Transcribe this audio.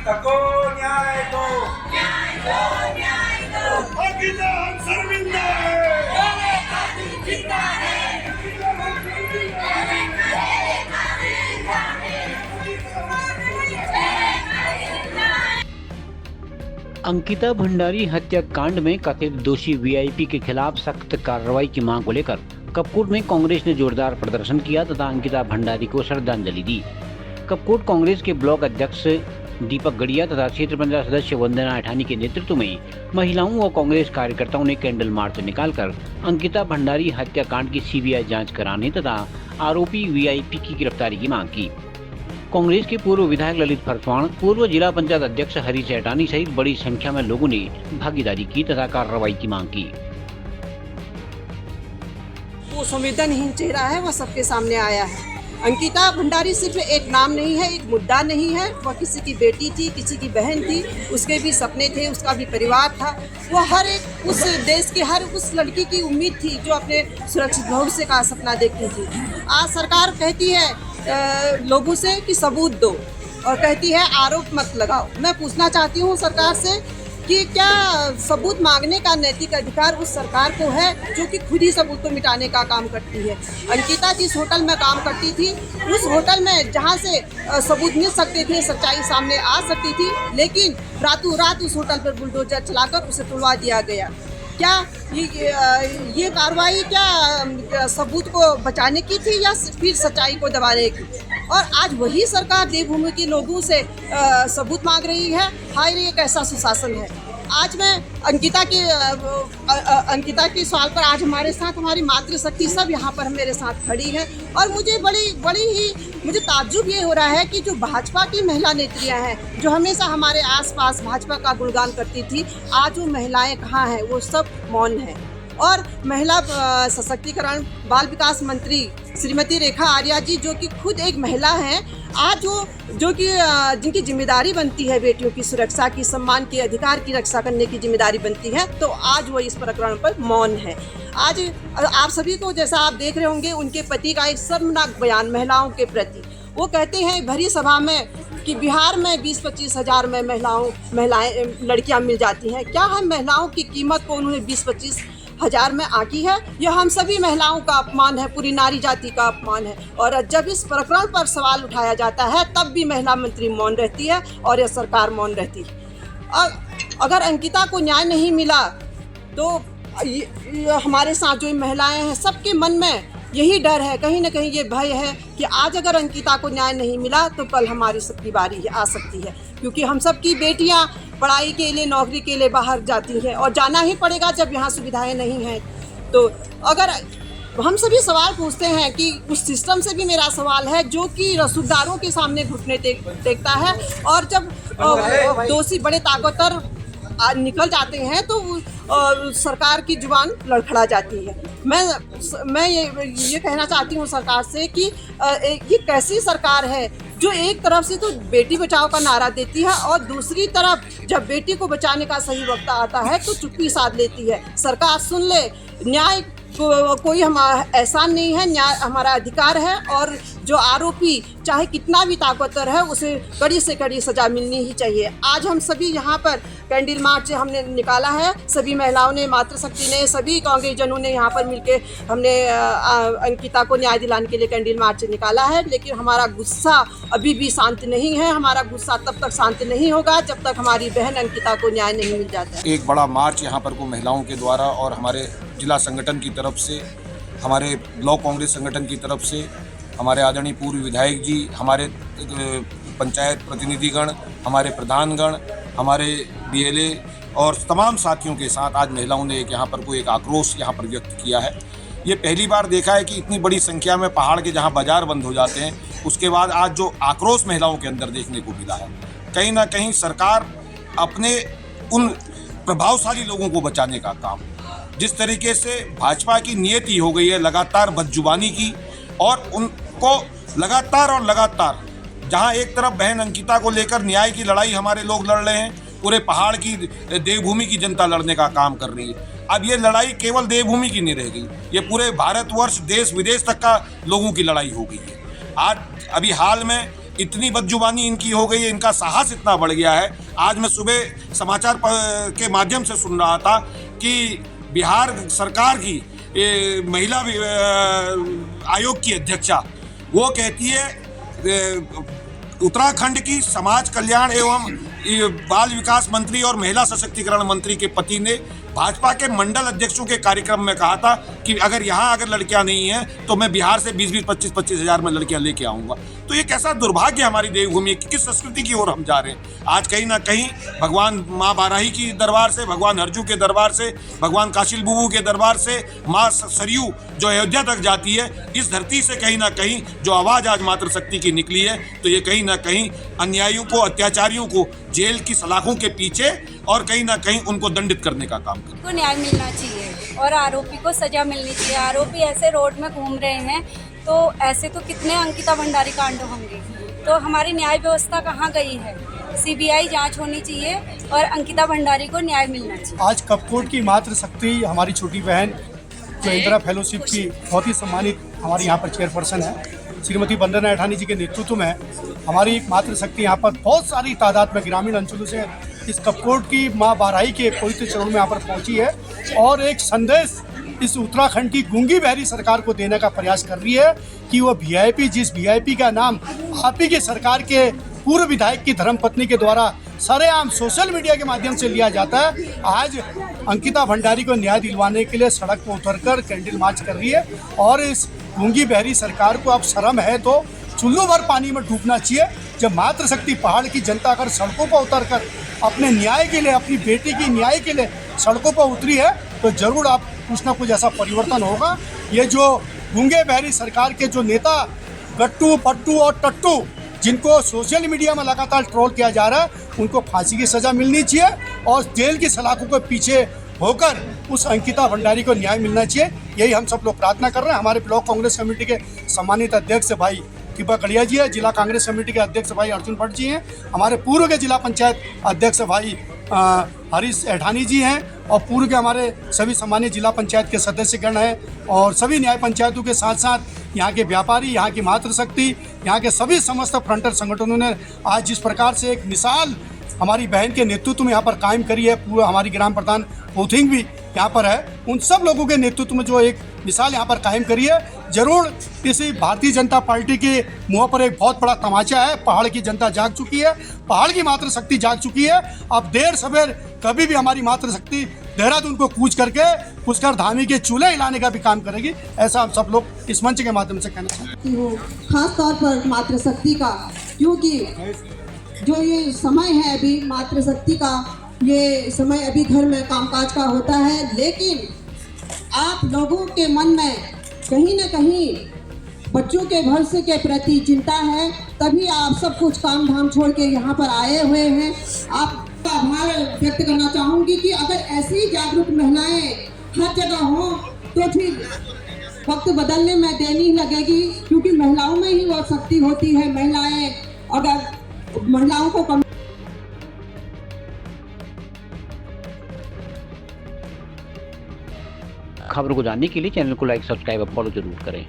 तको न्याय दो, अंकिता हम शर्मिंदा अंकिता भंडारी हत्याकांड में कथित दोषी वीआईपी के खिलाफ सख्त कार्रवाई की मांग को लेकर कपकोट में कांग्रेस ने जोरदार प्रदर्शन किया तथा अंकिता भंडारी को श्रद्धांजलि दी। कपकोट कांग्रेस के ब्लॉक अध्यक्ष दीपक गड़िया तथा क्षेत्र पंचायत सदस्य वंदना अठानी के नेतृत्व में महिलाओं और कांग्रेस कार्यकर्ताओं ने कैंडल मार्च निकालकर अंकिता भंडारी हत्याकांड की सीबीआई जांच कराने तथा आरोपी वीआईपी की गिरफ्तारी की मांग की। कांग्रेस के पूर्व विधायक ललित फरसवाण, पूर्व जिला पंचायत अध्यक्ष हरीश अठानी सहित बड़ी संख्या में लोगों ने भागीदारी की तथा कार्रवाई की मांग की। वो संवेदनहीन चेहरा है, वह सबके सामने आया है। अंकिता भंडारी सिर्फ एक नाम नहीं है, एक मुद्दा नहीं है। वह किसी की बेटी थी, किसी की बहन थी, उसके भी सपने थे, उसका भी परिवार था। वह हर एक उस देश की हर उस लड़की की उम्मीद थी जो अपने सुरक्षित भविष्य का सपना देखती थी। आज सरकार कहती है लोगों से कि सबूत दो और कहती है आरोप मत लगाओ। मैं पूछना चाहती हूँ सरकार से कि क्या सबूत मांगने का नैतिक अधिकार उस सरकार को है जो कि खुद ही सबूत को मिटाने का काम करती है। अंकिता जिस होटल में काम करती थी, उस होटल में जहां से सबूत मिल सकते थे, सच्चाई सामने आ सकती थी, लेकिन रातों रात उस होटल पर बुलडोजर चलाकर उसे तुड़वा दिया गया। क्या ये कार्रवाई क्या सबूत को बचाने की थी या फिर सच्चाई को दबाने की? और आज वही सरकार देवभूमि के लोगों से सबूत मांग रही है। हाय रे, ये कैसा सुशासन है। आज मैं अंकिता के सवाल पर आज हमारे साथ हमारी मातृशक्ति सब यहाँ पर मेरे साथ खड़ी है और मुझे मुझे ताज्जुब ये हो रहा है कि जो भाजपा की महिला नेत्रियाँ हैं जो हमेशा हमारे आसपास भाजपा का गुणगान करती थी, आज वो महिलाएं कहाँ हैं? वो सब मौन हैं। और महिला सशक्तिकरण बाल विकास मंत्री श्रीमती रेखा आर्या जी जो कि खुद एक महिला हैं, आज जो कि जिनकी जिम्मेदारी बनती है बेटियों की सुरक्षा की, सम्मान की, अधिकार की रक्षा करने की जिम्मेदारी बनती है, तो आज वो इस प्रकरण पर मौन है। आज आप सभी को जैसा आप देख रहे होंगे उनके पति का एक शर्मनाक बयान महिलाओं के प्रति। वो कहते हैं भरी सभा में कि बिहार में 20-25 हज़ार में महिलाएं लड़कियां मिल जाती हैं। क्या हम महिलाओं की कीमत को उन्होंने 20-25 हज़ार में आंकी है? यह हम सभी महिलाओं का अपमान है, पूरी नारी जाति का अपमान है। और जब इस प्रकरण पर सवाल उठाया जाता है तब भी महिला मंत्री मौन रहती है और यह सरकार मौन रहती है। और अगर अंकिता को न्याय नहीं मिला तो हमारे साथ जो महिलाएं हैं सबके मन में यही डर है, कहीं ना कहीं ये भय है कि आज अगर अंकिता को न्याय नहीं मिला तो कल हमारी सबकी बारी आ सकती है, क्योंकि हम सबकी बेटियां पढ़ाई के लिए, नौकरी के लिए बाहर जाती हैं और जाना ही पड़ेगा जब यहाँ सुविधाएं नहीं हैं। तो अगर हम सभी सवाल पूछते हैं कि उस सिस्टम से भी मेरा सवाल है जो कि रसूखदारों के सामने घुटने टेकता है और जब दोषी बड़े ताकतवर निकल जाते हैं तो सरकार की जुबान लड़खड़ा जाती है। मैं ये कहना चाहती हूँ सरकार से कि ये कैसी सरकार है जो एक तरफ से तो बेटी बचाओ का नारा देती है और दूसरी तरफ जब बेटी को बचाने का सही वक्त आता है तो चुप्पी साध लेती है। सरकार सुन ले, न्याय कोई हमारा एहसान नहीं है, न्याय हमारा अधिकार है और जो आरोपी चाहे कितना भी ताकतवर है उसे कड़ी से कड़ी सजा मिलनी ही चाहिए। आज हम सभी यहाँ पर कैंडल मार्च हमने निकाला है, सभी महिलाओं ने, मातृशक्ति ने, सभी कांग्रेस जनों ने यहाँ पर मिलके हमने अंकिता को न्याय दिलाने के लिए कैंडल मार्च निकाला है। लेकिन हमारा गुस्सा अभी भी शांत नहीं है। हमारा गुस्सा तब तक शांत नहीं होगा जब तक हमारी बहन अंकिता को न्याय नहीं मिल जाता है। एक बड़ा मार्च यहाँ पर को महिलाओं के द्वारा और हमारे जिला संगठन की तरफ से, हमारे ब्लॉक कांग्रेस संगठन की तरफ से, हमारे आदरणीय पूर्व विधायक जी, हमारे पंचायत प्रतिनिधिगण, हमारे प्रधानगण, हमारे डीएलए और तमाम साथियों के साथ आज महिलाओं ने यहाँ पर कोई एक आक्रोश यहाँ पर व्यक्त किया है। ये पहली बार देखा है कि इतनी बड़ी संख्या में पहाड़ के जहाँ बाजार बंद हो जाते हैं उसके बाद आज जो आक्रोश महिलाओं के अंदर देखने को मिला है, कहीं ना कहीं सरकार अपने उन प्रभावशाली लोगों को बचाने का काम, जिस तरीके से भाजपा की नियति हो गई है लगातार बदजुबानी की और उनको लगातार जहां एक तरफ बहन अंकिता को लेकर न्याय की लड़ाई हमारे लोग लड़ रहे हैं, पूरे पहाड़ की देवभूमि की जनता लड़ने का काम कर रही है। अब ये लड़ाई केवल देवभूमि की नहीं रह गई, ये पूरे भारतवर्ष, देश विदेश तक का लोगों की लड़ाई हो गई है। आज अभी हाल में इतनी बदजुबानी इनकी हो गई है, इनका साहस इतना बढ़ गया है। आज मैं सुबह समाचार के माध्यम से सुन रहा था कि बिहार सरकार की महिला आयोग की अध्यक्षा वो कहती है उत्तराखंड की समाज कल्याण एवं बाल विकास मंत्री और महिला सशक्तिकरण मंत्री के पति ने भाजपा के मंडल अध्यक्षों के कार्यक्रम में कहा था कि अगर लड़कियां नहीं हैं तो मैं बिहार से 20-20, 25-25 हज़ार में लड़कियां लेके आऊंगा। तो ये कैसा दुर्भाग्य हमारी देवभूमि है कि किस संस्कृति की ओर हम जा रहे हैं। आज कहीं ना कहीं भगवान माँ बाराही की दरबार से, भगवान हरजू के दरबार से, भगवान काशिल बुबू के दरबार से माँ सरयू जो अयोध्या तक जाती है, इस धरती से कहीं ना कहीं जो आवाज़ आज मातृशक्ति की निकली है, तो ये कहीं ना कहीं अन्यायियों को, अत्याचारियों को जेल की सलाखों के पीछे और कहीं ना कहीं उनको दंडित करने का काम को न्याय मिलना चाहिए और आरोपी को सजा मिलनी चाहिए। आरोपी ऐसे रोड में घूम रहे हैं तो ऐसे तो कितने अंकिता भंडारी कांड होंगे, तो हमारी न्याय व्यवस्था कहाँ गई है? सीबीआई जांच होनी चाहिए और अंकिता भंडारी को न्याय मिलना चाहिए। आज कपकोट की मातृशक्ति हमारी छोटी बहन जो इंदिरा फेलोशिप की बहुत ही सम्मानित हमारी यहाँ पर चेयरपर्सन है श्रीमती वंदना ऐठानी जी के नेतृत्व में हमारी मातृशक्ति यहाँ पर बहुत सारी तादाद में ग्रामीण अंचलों से इस कपकोट की माँ बाराही के पवित्र चरणों में यहाँ पर पहुँची है और एक संदेश इस उत्तराखंड की गूंगी बहरी सरकार को देने का प्रयास कर रही है कि वो वीआईपी, जिस वीआईपी का नाम आप ही की सरकार के पूर्व विधायक की धर्मपत्नी के द्वारा सरेआम सोशल मीडिया के माध्यम से लिया जाता है, आज अंकिता भंडारी को न्याय दिलवाने के लिए सड़क पर उतरकर कैंडल मार्च कर रही है। और इस गूंगी बहरी सरकार को अब शर्म है तो चुल्लू भर पानी में डूबना चाहिए। जब मातृशक्ति पहाड़ की जनता अगर सड़कों पर उतरकर अपने न्याय के लिए, अपनी बेटी की न्याय के लिए सड़कों पर उतरी है तो जरूर आप कुछ ना कुछ ऐसा परिवर्तन होगा। ये जो गूंगे बहरी सरकार के जो नेता गट्टू, पट्टू और टट्टू जिनको सोशल मीडिया में लगातार ट्रोल किया जा रहा है, उनको फांसी की सज़ा मिलनी चाहिए और जेल की सलाखों के पीछे होकर उस अंकिता भंडारी को न्याय मिलना चाहिए। यही हम सब लोग प्रार्थना कर रहे हैं। हमारे ब्लॉक कांग्रेस कमेटी के सम्मानित अध्यक्ष भाई कृपा कड़िया जी है, जिला कांग्रेस कमेटी के अध्यक्ष भाई अर्जुन भट्ट जी हैं, हमारे पूर्व के जिला पंचायत अध्यक्ष भाई हरीश ऐठानी जी हैं और पूर्व के हमारे सभी सम्मानित जिला पंचायत के सदस्यगण हैं और सभी न्याय पंचायतों के साथ साथ यहाँ के व्यापारी, यहाँ की मातृशक्ति, यहाँ के सभी समस्त फ्रंटर संगठनों ने आज जिस प्रकार से एक मिसाल हमारी बहन के नेतृत्व में यहाँ पर कायम करी है। पूरा हमारी ग्राम प्रधान पोथिंग भी यहाँ पर है, उन सब लोगों के नेतृत्व में जो एक मिसाल यहाँ पर कायम करी है, जरूर इसी भारतीय जनता पार्टी के मुँह पर एक बहुत बड़ा तमाचा है। पहाड़ की जनता जाग चुकी है, पहाड़ की मातृशक्ति जाग चुकी है। अब देर सवेर कभी भी हमारी मातृशक्ति देहरादून को कूच करके पुष्कर धामी के चूल्हे हिलाने का भी काम करेगी, ऐसा हम सब लोग इस मंच के माध्यम से कहना चाहते हैं। खास तौर पर मातृशक्ति का, क्योंकि जो ये समय है अभी मातृशक्ति का, ये समय अभी घर में कामकाज का होता है, लेकिन आप लोगों के मन में कहीं ना कहीं बच्चों के भविष्य के प्रति चिंता है, तभी आप सब कुछ काम धाम छोड़ के यहाँ पर आए हुए हैं। आपका आभार व्यक्त करना चाहूँगी कि अगर ऐसी जागरूक महिलाएं हर जगह हों तो फिर वक्त बदलने में देर नहीं लगेगी, क्योंकि महिलाओं में ही वो शक्ति होती है। महिलाएं अगर महिलाओं को खबर को जानने के लिए चैनल को लाइक, सब्सक्राइब और फॉलो जरूर करें।